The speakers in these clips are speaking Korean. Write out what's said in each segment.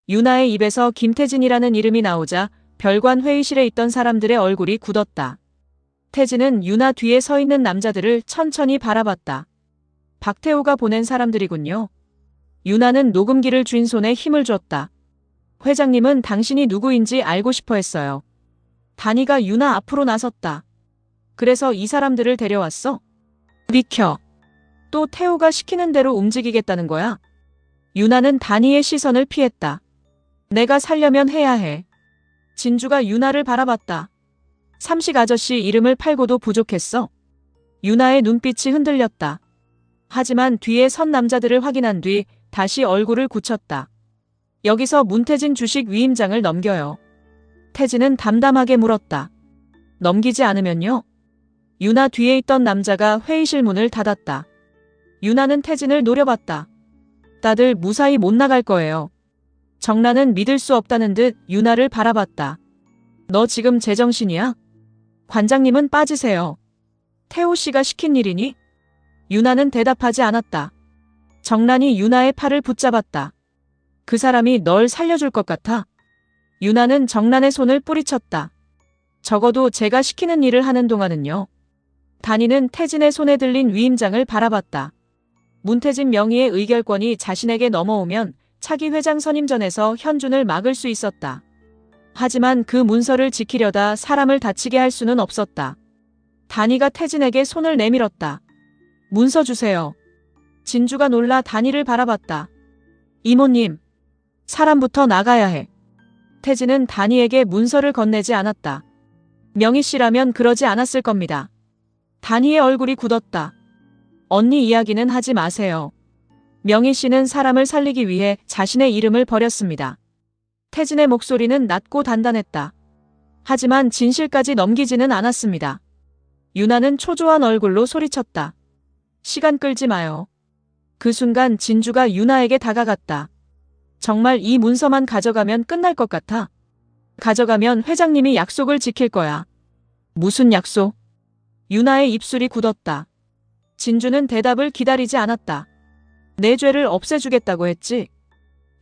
유나의 입에서 김태진이라는 이름이 나오자 별관 회의실에 있던 사람들의 얼굴이 굳었다. 태진은 유나 뒤에 서 있는 남자들을 천천히 바라봤다. 박태호가 보낸 사람들이군요. 유나는 녹음기를 쥔 손에 힘을 줬다. 회장님은 당신이 누구인지 알고 싶어 했어요. 단이가 유나 앞으로 나섰다. 그래서 이 사람들을 데려왔어? 비켜. 또 태호가 시키는 대로 움직이겠다는 거야? 유나는 단이의 시선을 피했다. 내가 살려면 해야 해. 진주가 유나를 바라봤다. 삼식 아저씨 이름을 팔고도 부족했어. 유나의 눈빛이 흔들렸다. 하지만 뒤에 선 남자들을 확인한 뒤 다시 얼굴을 굳혔다. 여기서 문태진 주식 위임장을 넘겨요. 태진은 담담하게 물었다. 넘기지 않으면요? 유나 뒤에 있던 남자가 회의실 문을 닫았다. 유나는 태진을 노려봤다. 다들 무사히 못 나갈 거예요. 정란은 믿을 수 없다는 듯 유나를 바라봤다. 너 지금 제정신이야? 관장님은 빠지세요. 태호 씨가 시킨 일이니? 유나는 대답하지 않았다. 정란이 유나의 팔을 붙잡았다. 그 사람이 널 살려줄 것 같아? 유나는 정란의 손을 뿌리쳤다. 적어도 제가 시키는 일을 하는 동안은요. 단이는 태진의 손에 들린 위임장을 바라봤다. 문태진 명의의 의결권이 자신에게 넘어오면 차기 회장 선임전에서 현준을 막을 수 있었다. 하지만 그 문서를 지키려다 사람을 다치게 할 수는 없었다. 단이가 태진에게 손을 내밀었다. 문서 주세요. 진주가 놀라 단이를 바라봤다. 이모님, 사람부터 나가야 해. 태진은 단이에게 문서를 건네지 않았다. 명희 씨라면 그러지 않았을 겁니다. 단이의 얼굴이 굳었다. 언니 이야기는 하지 마세요. 명희 씨는 사람을 살리기 위해 자신의 이름을 버렸습니다. 태진의 목소리는 낮고 단단했다. 하지만 진실까지 넘기지는 않았습니다. 유나는 초조한 얼굴로 소리쳤다. 시간 끌지 마요. 그 순간 진주가 유나에게 다가갔다. 정말 이 문서만 가져가면 끝날 것 같아. 가져가면 회장님이 약속을 지킬 거야. 무슨 약속? 유나의 입술이 굳었다. 진주는 대답을 기다리지 않았다. 내 죄를 없애주겠다고 했지.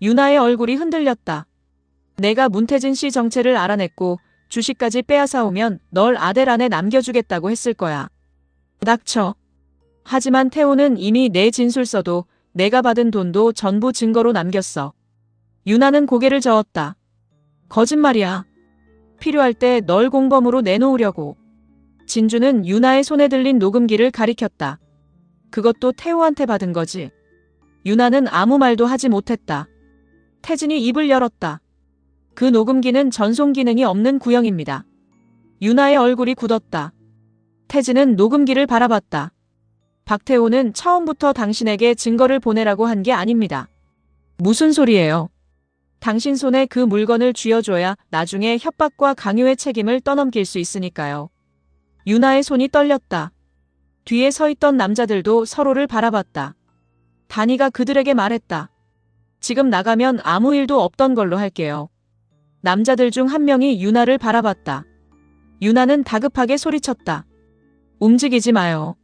유나의 얼굴이 흔들렸다. 내가 문태진 씨 정체를 알아냈고 주식까지 빼앗아오면 널 아델 안에 남겨주겠다고 했을 거야. 닥쳐. 하지만 태호는 이미 내 진술서도 내가 받은 돈도 전부 증거로 남겼어. 유나는 고개를 저었다. 거짓말이야. 필요할 때 널 공범으로 내놓으려고. 진주는 유나의 손에 들린 녹음기를 가리켰다. 그것도 태호한테 받은 거지. 유나는 아무 말도 하지 못했다. 태진이 입을 열었다. 그 녹음기는 전송 기능이 없는 구형입니다. 유나의 얼굴이 굳었다. 태진은 녹음기를 바라봤다. 박태호는 처음부터 당신에게 증거를 보내라고 한 게 아닙니다. 무슨 소리예요? 당신 손에 그 물건을 쥐어줘야 나중에 협박과 강요의 책임을 떠넘길 수 있으니까요. 유나의 손이 떨렸다. 뒤에 서 있던 남자들도 서로를 바라봤다. 단이가 그들에게 말했다. 지금 나가면 아무 일도 없던 걸로 할게요. 남자들 중 한 명이 유나를 바라봤다. 유나는 다급하게 소리쳤다. 움직이지 마요.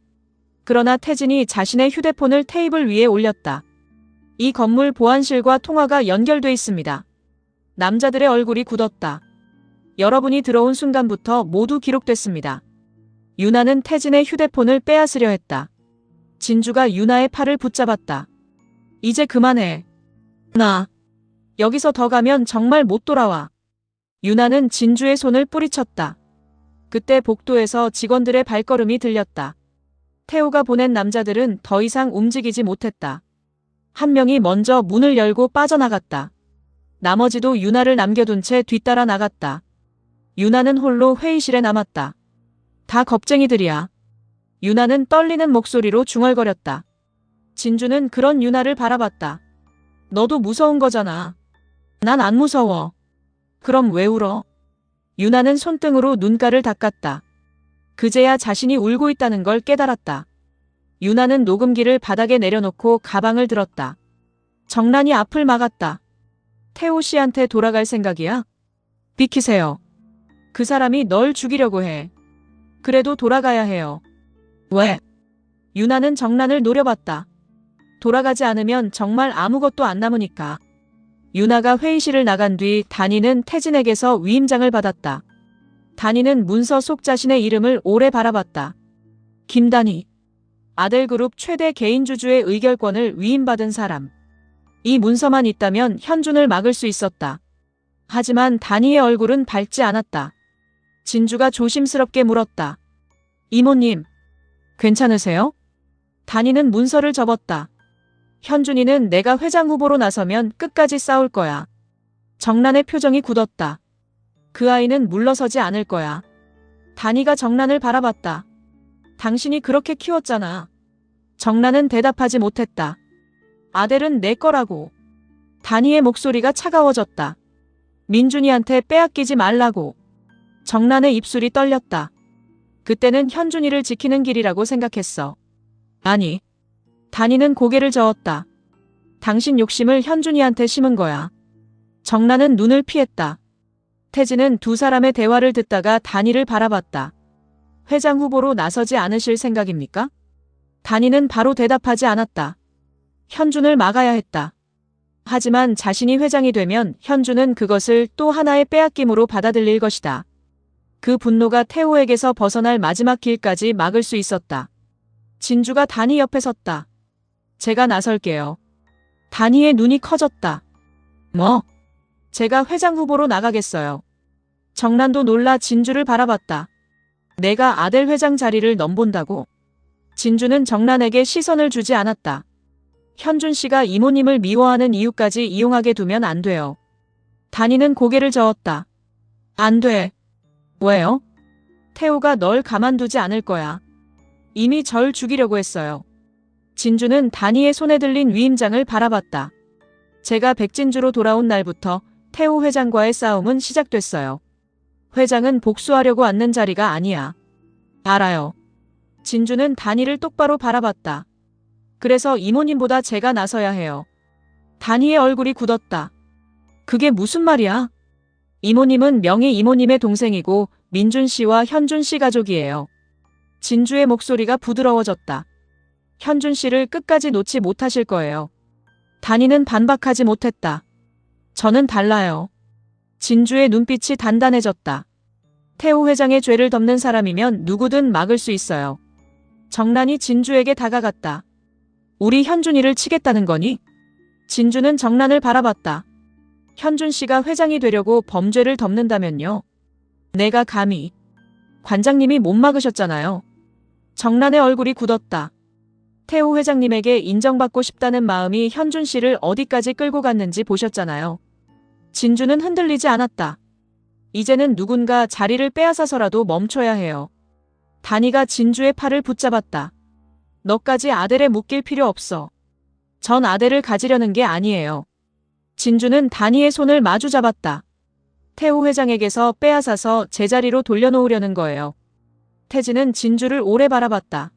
그러나 태진이 자신의 휴대폰을 테이블 위에 올렸다. 이 건물 보안실과 통화가 연결돼 있습니다. 남자들의 얼굴이 굳었다. 여러분이 들어온 순간부터 모두 기록됐습니다. 유나는 태진의 휴대폰을 빼앗으려 했다. 진주가 유나의 팔을 붙잡았다. 이제 그만해. 나 여기서 더 가면 정말 못 돌아와. 유나는 진주의 손을 뿌리쳤다. 그때 복도에서 직원들의 발걸음이 들렸다. 태호가 보낸 남자들은 더 이상 움직이지 못했다. 한 명이 먼저 문을 열고 빠져나갔다. 나머지도 유나를 남겨둔 채 뒤따라 나갔다. 유나는 홀로 회의실에 남았다. 다 겁쟁이들이야. 유나는 떨리는 목소리로 중얼거렸다. 진주는 그런 유나를 바라봤다. 너도 무서운 거잖아. 난 안 무서워. 그럼 왜 울어? 유나는 손등으로 눈가를 닦았다. 그제야 자신이 울고 있다는 걸 깨달았다. 유나는 녹음기를 바닥에 내려놓고 가방을 들었다. 정란이 앞을 막았다. 태호 씨한테 돌아갈 생각이야? 비키세요. 그 사람이 널 죽이려고 해. 그래도 돌아가야 해요. 왜? 유나는 정란을 노려봤다. 돌아가지 않으면 정말 아무것도 안 남으니까. 유나가 회의실을 나간 뒤 단희는 태진에게서 위임장을 받았다. 단희는 문서 속 자신의 이름을 오래 바라봤다. 김단희. 아델그룹 최대 개인주주의 의결권을 위임받은 사람. 이 문서만 있다면 현준을 막을 수 있었다. 하지만 단희의 얼굴은 밝지 않았다. 진주가 조심스럽게 물었다. 이모님, 괜찮으세요? 단희는 문서를 접었다. 현준이는 내가 회장 후보로 나서면 끝까지 싸울 거야. 정란의 표정이 굳었다. 그 아이는 물러서지 않을 거야. 단희가 정란을 바라봤다. 당신이 그렇게 키웠잖아. 정란은 대답하지 못했다. 아델은 내 거라고. 단희의 목소리가 차가워졌다. 민준이한테 빼앗기지 말라고. 정란의 입술이 떨렸다. 그때는 현준이를 지키는 길이라고 생각했어. 아니. 단희는 고개를 저었다. 당신 욕심을 현준이한테 심은 거야. 정란은 눈을 피했다. 태진은 두 사람의 대화를 듣다가 단희를 바라봤다. 회장 후보로 나서지 않으실 생각입니까? 단희는 바로 대답하지 않았다. 현준을 막아야 했다. 하지만 자신이 회장이 되면 현준은 그것을 또 하나의 빼앗김으로 받아들일 것이다. 그 분노가 태호에게서 벗어날 마지막 길까지 막을 수 있었다. 진주가 단희 옆에 섰다. 제가 나설게요. 단희의 눈이 커졌다. 뭐? 제가 회장 후보로 나가겠어요. 정란도 놀라 진주를 바라봤다. 내가 아델 회장 자리를 넘본다고? 진주는 정란에게 시선을 주지 않았다. 현준 씨가 이모님을 미워하는 이유까지 이용하게 두면 안 돼요. 단희는 고개를 저었다. 안 돼. 왜요? 태호가 널 가만두지 않을 거야. 이미 절 죽이려고 했어요. 진주는 단희의 손에 들린 위임장을 바라봤다. 제가 백진주로 돌아온 날부터 태호 회장과의 싸움은 시작됐어요. 회장은 복수하려고 앉는 자리가 아니야. 알아요. 진주는 단희를 똑바로 바라봤다. 그래서 이모님보다 제가 나서야 해요. 단희의 얼굴이 굳었다. 그게 무슨 말이야? 이모님은 명희 이모님의 동생이고 민준 씨와 현준 씨 가족이에요. 진주의 목소리가 부드러워졌다. 현준 씨를 끝까지 놓지 못하실 거예요. 단희는 반박하지 못했다. 저는 달라요. 진주의 눈빛이 단단해졌다. 태호 회장의 죄를 덮는 사람이면 누구든 막을 수 있어요. 정란이 진주에게 다가갔다. 우리 현준이를 치겠다는 거니? 진주는 정란을 바라봤다. 현준 씨가 회장이 되려고 범죄를 덮는다면요. 내가 감히. 관장님이 못 막으셨잖아요. 정란의 얼굴이 굳었다. 태호 회장님에게 인정받고 싶다는 마음이 현준 씨를 어디까지 끌고 갔는지 보셨잖아요. 진주는 흔들리지 않았다. 이제는 누군가 자리를 빼앗아서라도 멈춰야 해요. 단희가 진주의 팔을 붙잡았다. 너까지 아델에 묶일 필요 없어. 전 아델을 가지려는 게 아니에요. 진주는 단희의 손을 마주 잡았다. 태호 회장에게서 빼앗아서 제자리로 돌려놓으려는 거예요. 태진은 진주를 오래 바라봤다.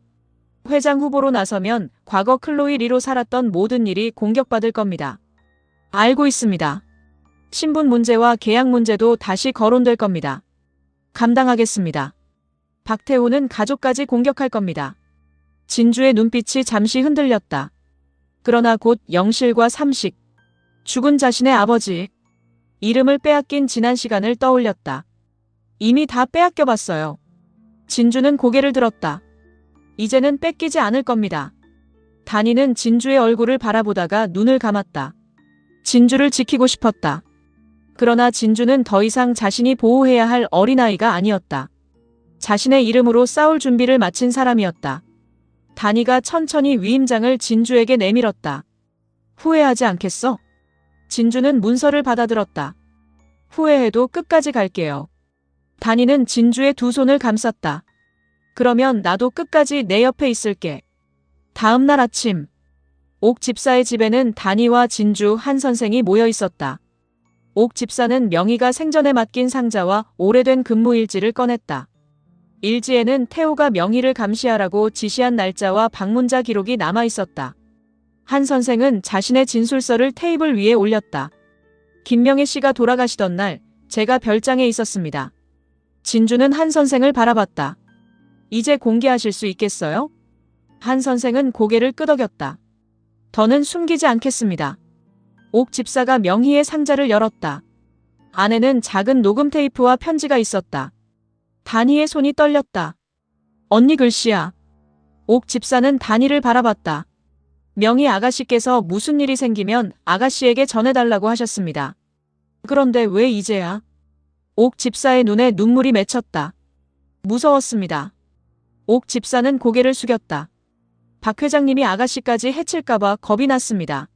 회장 후보로 나서면 과거 클로이 리로 살았던 모든 일이 공격받을 겁니다. 알고 있습니다. 신분 문제와 계약 문제도 다시 거론될 겁니다. 감당하겠습니다. 박태호는 가족까지 공격할 겁니다. 진주의 눈빛이 잠시 흔들렸다. 그러나 곧 영실과 삼식, 죽은 자신의 아버지, 이름을 빼앗긴 지난 시간을 떠올렸다. 이미 다 빼앗겨봤어요. 진주는 고개를 들었다. 이제는 뺏기지 않을 겁니다. 단희는 진주의 얼굴을 바라보다가 눈을 감았다. 진주를 지키고 싶었다. 그러나 진주는 더 이상 자신이 보호해야 할 어린아이가 아니었다. 자신의 이름으로 싸울 준비를 마친 사람이었다. 단희가 천천히 위임장을 진주에게 내밀었다. 후회하지 않겠어? 진주는 문서를 받아들었다. 후회해도 끝까지 갈게요. 단희는 진주의 두 손을 감쌌다. 그러면 나도 끝까지 내 옆에 있을게. 다음 날 아침, 옥 집사의 집에는 단희와 진주 한 선생이 모여 있었다. 옥 집사는 명희가 생전에 맡긴 상자와 오래된 근무일지를 꺼냈다. 일지에는 태호가 명희를 감시하라고 지시한 날짜와 방문자 기록이 남아 있었다. 한 선생은 자신의 진술서를 테이블 위에 올렸다. 김명희 씨가 돌아가시던 날 제가 별장에 있었습니다. 진주는 한 선생을 바라봤다. 이제 공개하실 수 있겠어요? 한 선생은 고개를 끄덕였다. 더는 숨기지 않겠습니다. 옥 집사가 명희의 상자를 열었다. 안에는 작은 녹음 테이프와 편지가 있었다. 단희의 손이 떨렸다. 언니 글씨야. 옥 집사는 단희를 바라봤다. 명희 아가씨께서 무슨 일이 생기면 아가씨에게 전해달라고 하셨습니다. 그런데 왜 이제야? 옥 집사의 눈에 눈물이 맺혔다. 무서웠습니다. 옥 집사는 고개를 숙였다. 박 회장님이 아가씨까지 해칠까봐 겁이 났습니다.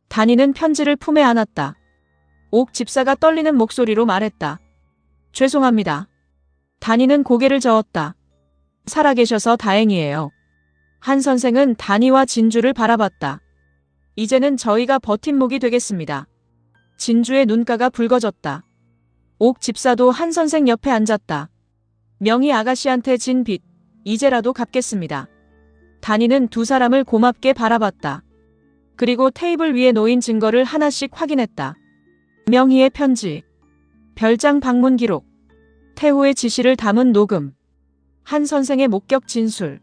단희는 편지를 품에 안았다. 옥 집사가 떨리는 목소리로 말했다. 죄송합니다. 단희는 고개를 저었다. 살아계셔서 다행이에요. 한 선생은 단희와 진주를 바라봤다. 이제는 저희가 버팀목이 되겠습니다. 진주의 눈가가 붉어졌다. 옥 집사도 한 선생 옆에 앉았다. 명희 아가씨한테 진 빚, 이제라도 갚겠습니다. 단희는 두 사람을 고맙게 바라봤다. 그리고 테이블 위에 놓인 증거를 하나씩 확인했다. 명희의 편지, 별장 방문 기록, 태호의 지시를 담은 녹음, 한 선생의 목격 진술.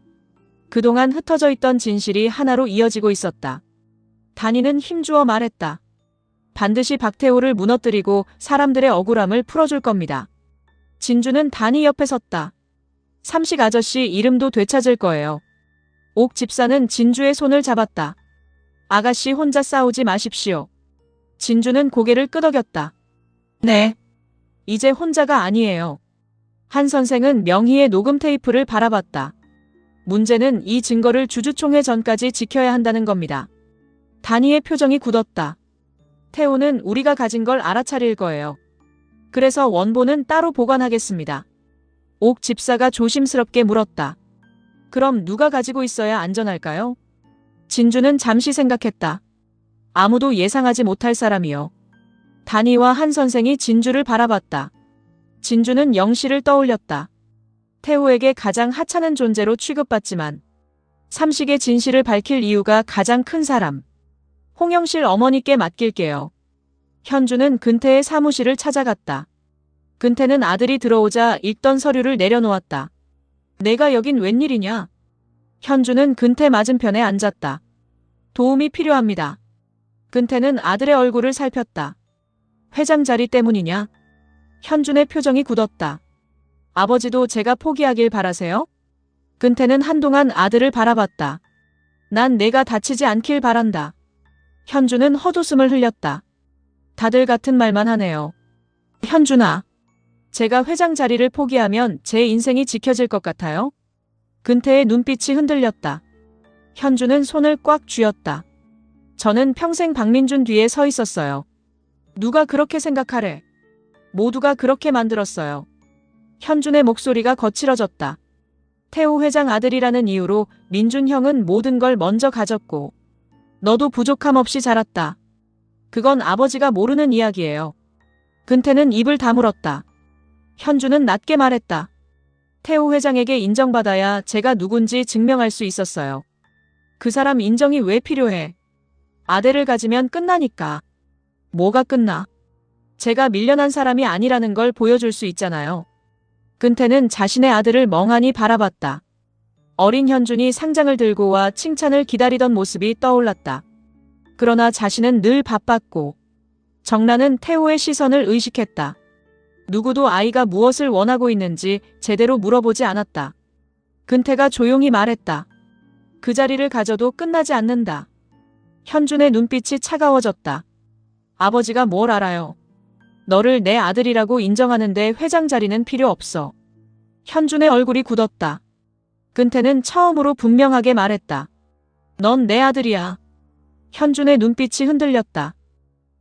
그동안 흩어져 있던 진실이 하나로 이어지고 있었다. 단희는 힘주어 말했다. 반드시 박태호를 무너뜨리고 사람들의 억울함을 풀어줄 겁니다. 진주는 단희 옆에 섰다. 삼식 아저씨 이름도 되찾을 거예요. 옥 집사는 진주의 손을 잡았다. 아가씨 혼자 싸우지 마십시오. 진주는 고개를 끄덕였다. 네. 이제 혼자가 아니에요. 한 선생은 명희의 녹음 테이프를 바라봤다. 문제는 이 증거를 주주총회 전까지 지켜야 한다는 겁니다. 단희의 표정이 굳었다. 태호는 우리가 가진 걸 알아차릴 거예요. 그래서 원본은 따로 보관하겠습니다. 옥 집사가 조심스럽게 물었다. 그럼 누가 가지고 있어야 안전할까요? 진주는 잠시 생각했다. 아무도 예상하지 못할 사람이요. 단희와 한 선생이 진주를 바라봤다. 진주는 영씨를 떠올렸다. 태호에게 가장 하찮은 존재로 취급받지만 삼식의 진실을 밝힐 이유가 가장 큰 사람. 홍영실 어머니께 맡길게요. 현주는 근태의 사무실을 찾아갔다. 근태는 아들이 들어오자 읽던 서류를 내려놓았다. 내가 여긴 웬일이냐? 현주는 근태 맞은편에 앉았다. 도움이 필요합니다. 근태는 아들의 얼굴을 살폈다. 회장 자리 때문이냐? 현준의 표정이 굳었다. 아버지도 제가 포기하길 바라세요? 근태는 한동안 아들을 바라봤다. 난 내가 다치지 않길 바란다. 현준은 헛웃음을 흘렸다. 다들 같은 말만 하네요. 현준아, 제가 회장 자리를 포기하면 제 인생이 지켜질 것 같아요? 근태의 눈빛이 흔들렸다. 현준은 손을 꽉 쥐었다. 저는 평생 박민준 뒤에 서 있었어요. 누가 그렇게 생각하래? 모두가 그렇게 만들었어요. 현준의 목소리가 거칠어졌다. 태호 회장 아들이라는 이유로 민준 형은 모든 걸 먼저 가졌고 너도 부족함 없이 자랐다. 그건 아버지가 모르는 이야기예요. 근태는 입을 다물었다. 현준은 낮게 말했다. 태호 회장에게 인정받아야 제가 누군지 증명할 수 있었어요. 그 사람 인정이 왜 필요해? 아들을 가지면 끝나니까. 뭐가 끝나? 제가 밀려난 사람이 아니라는 걸 보여줄 수 있잖아요. 근태는 자신의 아들을 멍하니 바라봤다. 어린 현준이 상장을 들고 와 칭찬을 기다리던 모습이 떠올랐다. 그러나 자신은 늘 바빴고 정란은 태호의 시선을 의식했다. 누구도 아이가 무엇을 원하고 있는지 제대로 물어보지 않았다. 근태가 조용히 말했다. 그 자리를 가져도 끝나지 않는다. 현준의 눈빛이 차가워졌다. 아버지가 뭘 알아요? 너를 내 아들이라고 인정하는데 회장 자리는 필요 없어. 현준의 얼굴이 굳었다. 근태는 처음으로 분명하게 말했다. 넌 내 아들이야. 현준의 눈빛이 흔들렸다.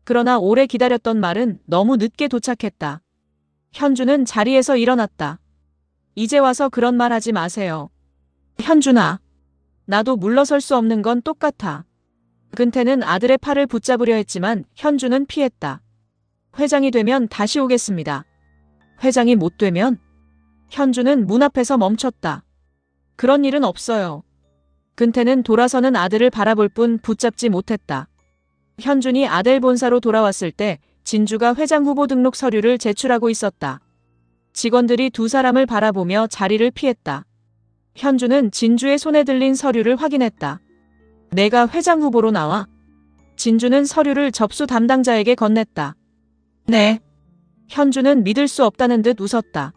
그러나 오래 기다렸던 말은 너무 늦게 도착했다. 현준은 자리에서 일어났다. 이제 와서 그런 말 하지 마세요. 현준아, 나도 물러설 수 없는 건 똑같아. 근태는 아들의 팔을 붙잡으려 했지만 현준은 피했다. 회장이 되면 다시 오겠습니다. 회장이 못 되면? 현준은 문 앞에서 멈췄다. 그런 일은 없어요. 근태는 돌아서는 아들을 바라볼 뿐 붙잡지 못했다. 현준이 아델 본사로 돌아왔을 때 진주가 회장 후보 등록 서류를 제출하고 있었다. 직원들이 두 사람을 바라보며 자리를 피했다. 현준은 진주의 손에 들린 서류를 확인했다. 내가 회장 후보로 나와? 진주는 서류를 접수 담당자에게 건넸다. 네. 현주는 믿을 수 없다는 듯 웃었다.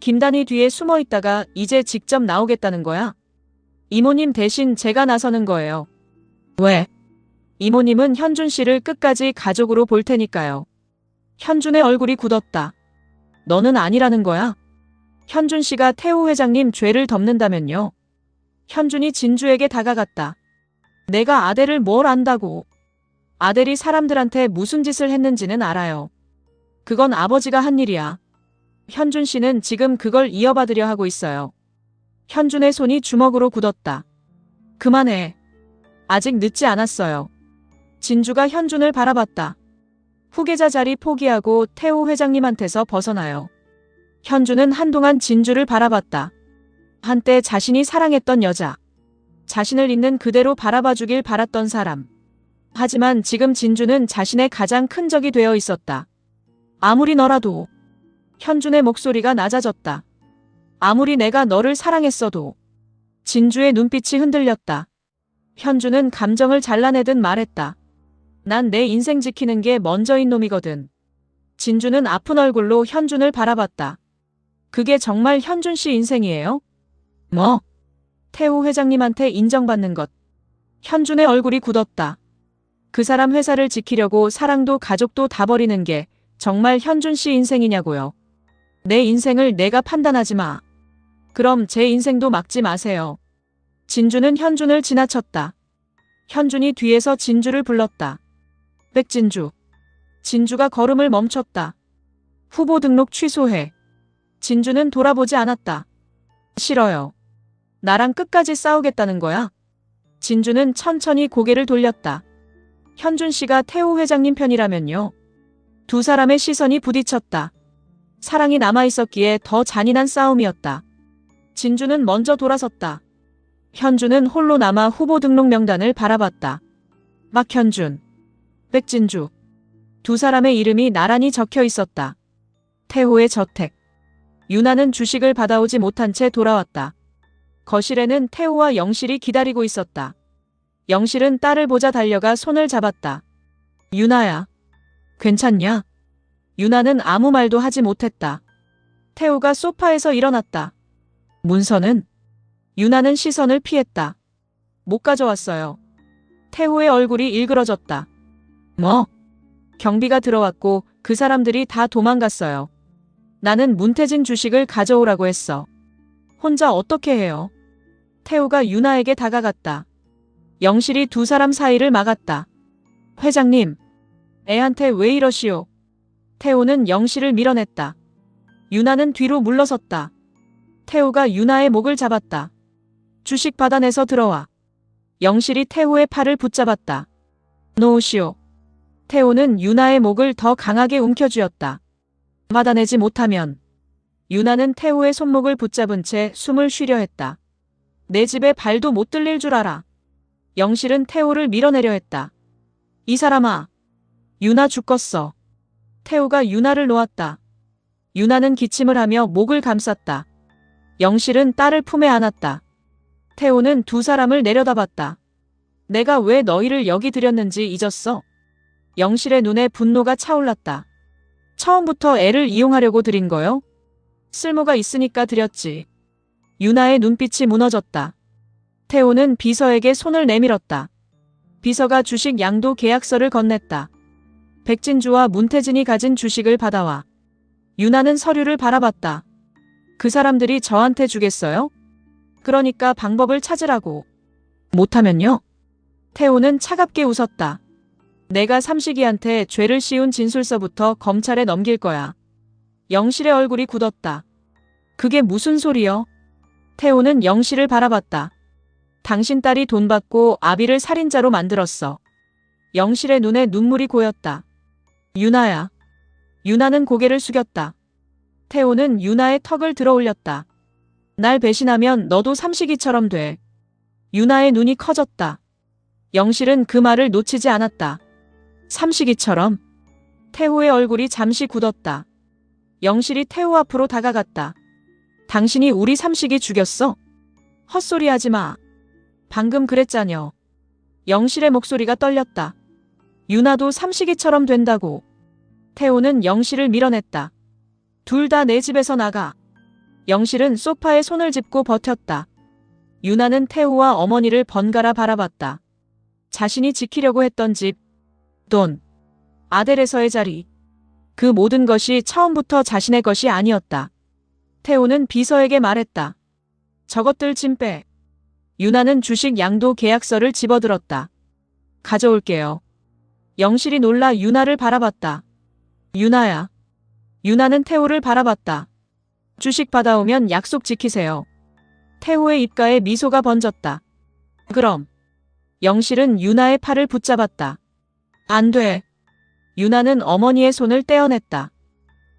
김단희 뒤에 숨어 있다가 이제 직접 나오겠다는 거야? 이모님 대신 제가 나서는 거예요. 왜? 이모님은 현준 씨를 끝까지 가족으로 볼 테니까요. 현준의 얼굴이 굳었다. 너는 아니라는 거야? 현준 씨가 태호 회장님 죄를 덮는다면요? 현준이 진주에게 다가갔다. 내가 아델을 뭘 안다고. 아델이 사람들한테 무슨 짓을 했는지는 알아요. 그건 아버지가 한 일이야. 현준 씨는 지금 그걸 이어받으려 하고 있어요. 현준의 손이 주먹으로 굳었다. 그만해. 아직 늦지 않았어요. 진주가 현준을 바라봤다. 후계자 자리 포기하고 태호 회장님한테서 벗어나요. 현준은 한동안 진주를 바라봤다. 한때 자신이 사랑했던 여자. 자신을 있는 그대로 바라봐주길 바랐던 사람. 하지만 지금 진주는 자신의 가장 큰 적이 되어 있었다. 아무리 너라도. 현준의 목소리가 낮아졌다. 아무리 내가 너를 사랑했어도. 진주의 눈빛이 흔들렸다. 현준은 감정을 잘라내듯 말했다. 난 내 인생 지키는 게 먼저인 놈이거든. 진주는 아픈 얼굴로 현준을 바라봤다. 그게 정말 현준 씨 인생이에요? 뭐? 태호 회장님한테 인정받는 것. 현준의 얼굴이 굳었다. 그 사람 회사를 지키려고 사랑도 가족도 다 버리는 게 정말 현준 씨 인생이냐고요. 내 인생을 내가 판단하지 마. 그럼 제 인생도 막지 마세요. 진주는 현준을 지나쳤다. 현준이 뒤에서 진주를 불렀다. 백진주. 진주가 걸음을 멈췄다. 후보 등록 취소해. 진주는 돌아보지 않았다. 싫어요. 나랑 끝까지 싸우겠다는 거야? 진주는 천천히 고개를 돌렸다. 현준 씨가 태호 회장님 편이라면요. 두 사람의 시선이 부딪혔다. 사랑이 남아있었기에 더 잔인한 싸움이었다. 진주는 먼저 돌아섰다. 현준은 홀로 남아 후보 등록 명단을 바라봤다. 막현준, 백진주. 두 사람의 이름이 나란히 적혀 있었다. 태호의 저택. 유나는 주식을 받아오지 못한 채 돌아왔다. 거실에는 태호와 영실이 기다리고 있었다. 영실은 딸을 보자 달려가 손을 잡았다. 유나야. 괜찮냐? 유나는 아무 말도 하지 못했다. 태호가 소파에서 일어났다. 문서는? 유나는 시선을 피했다. 못 가져왔어요. 태호의 얼굴이 일그러졌다. 뭐? 경비가 들어왔고 그 사람들이 다 도망갔어요. 나는 문태진 주식을 가져오라고 했어. 혼자 어떻게 해요? 태호가 유나에게 다가갔다. 영실이 두 사람 사이를 막았다. 회장님, 애한테 왜 이러시오? 태호는 영실을 밀어냈다. 유나는 뒤로 물러섰다. 태호가 유나의 목을 잡았다. 주식 받아내서 들어와. 영실이 태호의 팔을 붙잡았다. 놓으시오. 태호는 유나의 목을 더 강하게 움켜쥐었다. 받아내지 못하면. 유나는 태호의 손목을 붙잡은 채 숨을 쉬려 했다. 내 집에 발도 못 들릴 줄 알아. 영실은 태호를 밀어내려 했다. 이 사람아. 유나 죽겠어. 태호가 유나를 놓았다. 유나는 기침을 하며 목을 감쌌다. 영실은 딸을 품에 안았다. 태호는 두 사람을 내려다봤다. 내가 왜 너희를 여기 들였는지 잊었어? 영실의 눈에 분노가 차올랐다. 처음부터 애를 이용하려고 들인 거요? 쓸모가 있으니까 들였지. 유나의 눈빛이 무너졌다. 태호는 비서에게 손을 내밀었다. 비서가 주식 양도 계약서를 건넸다. 백진주와 문태진이 가진 주식을 받아와. 유나는 서류를 바라봤다. 그 사람들이 저한테 주겠어요? 그러니까 방법을 찾으라고. 못하면요? 태호는 차갑게 웃었다. 내가 삼식이한테 죄를 씌운 진술서부터 검찰에 넘길 거야. 영실의 얼굴이 굳었다. 그게 무슨 소리여? 태호는 영실을 바라봤다. 당신 딸이 돈 받고 아비를 살인자로 만들었어. 영실의 눈에 눈물이 고였다. 유나야. 유나는 고개를 숙였다. 태호는 유나의 턱을 들어 올렸다. 날 배신하면 너도 삼식이처럼 돼. 유나의 눈이 커졌다. 영실은 그 말을 놓치지 않았다. 삼식이처럼? 태호의 얼굴이 잠시 굳었다. 영실이 태호 앞으로 다가갔다. 당신이 우리 삼식이 죽였어? 헛소리 하지 마. 방금 그랬잖여. 영실의 목소리가 떨렸다. 유나도 삼식이처럼 된다고. 태호는 영실을 밀어냈다. 둘 다 내 집에서 나가. 영실은 소파에 손을 짚고 버텼다. 유나는 태호와 어머니를 번갈아 바라봤다. 자신이 지키려고 했던 집, 돈, 아델에서의 자리. 그 모든 것이 처음부터 자신의 것이 아니었다. 태호는 비서에게 말했다. 저것들 짐 빼. 유나는 주식 양도 계약서를 집어들었다. 가져올게요. 영실이 놀라 유나를 바라봤다. 유나야. 유나는 태호를 바라봤다. 주식 받아오면 약속 지키세요. 태호의 입가에 미소가 번졌다. 그럼. 영실은 유나의 팔을 붙잡았다. 안 돼. 유나는 어머니의 손을 떼어냈다.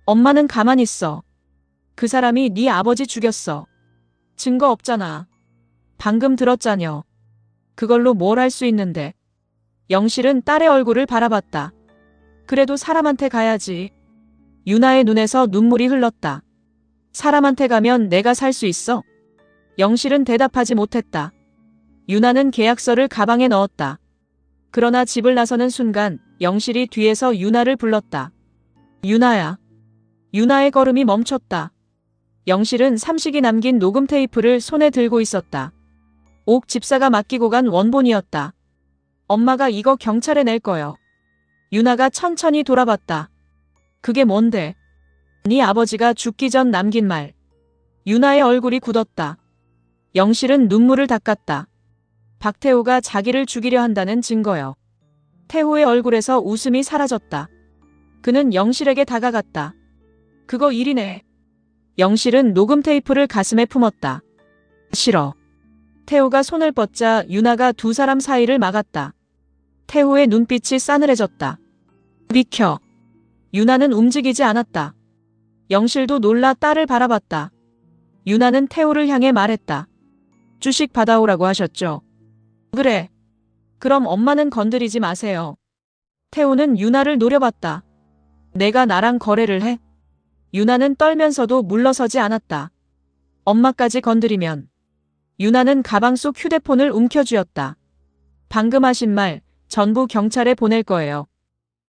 엄마는 가만히 있어. 그 사람이 네 아버지 죽였어. 증거 없잖아. 방금 들었잖여. 그걸로 뭘 할 수 있는데. 영실은 딸의 얼굴을 바라봤다. 그래도 사람한테 가야지. 유나의 눈에서 눈물이 흘렀다. 사람한테 가면 내가 살 수 있어? 영실은 대답하지 못했다. 유나는 계약서를 가방에 넣었다. 그러나 집을 나서는 순간 영실이 뒤에서 유나를 불렀다. 유나야. 유나의 걸음이 멈췄다. 영실은 삼식이 남긴 녹음 테이프를 손에 들고 있었다. 옥 집사가 맡기고 간 원본이었다. 엄마가 이거 경찰에 낼 거요. 유나가 천천히 돌아봤다. 그게 뭔데? 네 아버지가 죽기 전 남긴 말. 유나의 얼굴이 굳었다. 영실은 눈물을 닦았다. 박태호가 자기를 죽이려 한다는 증거요. 태호의 얼굴에서 웃음이 사라졌다. 그는 영실에게 다가갔다. 그거 일이네. 영실은 녹음 테이프를 가슴에 품었다. 싫어. 태호가 손을 뻗자 유나가 두 사람 사이를 막았다. 태호의 눈빛이 싸늘해졌다. 비켜. 유나는 움직이지 않았다. 영실도 놀라 딸을 바라봤다. 유나는 태호를 향해 말했다. 주식 받아오라고 하셨죠? 그래. 그럼 엄마는 건드리지 마세요. 태호는 유나를 노려봤다. 내가 나랑 거래를 해? 유나는 떨면서도 물러서지 않았다. 엄마까지 건드리면. 유나는 가방 속 휴대폰을 움켜쥐었다. 방금 하신 말 전부 경찰에 보낼 거예요.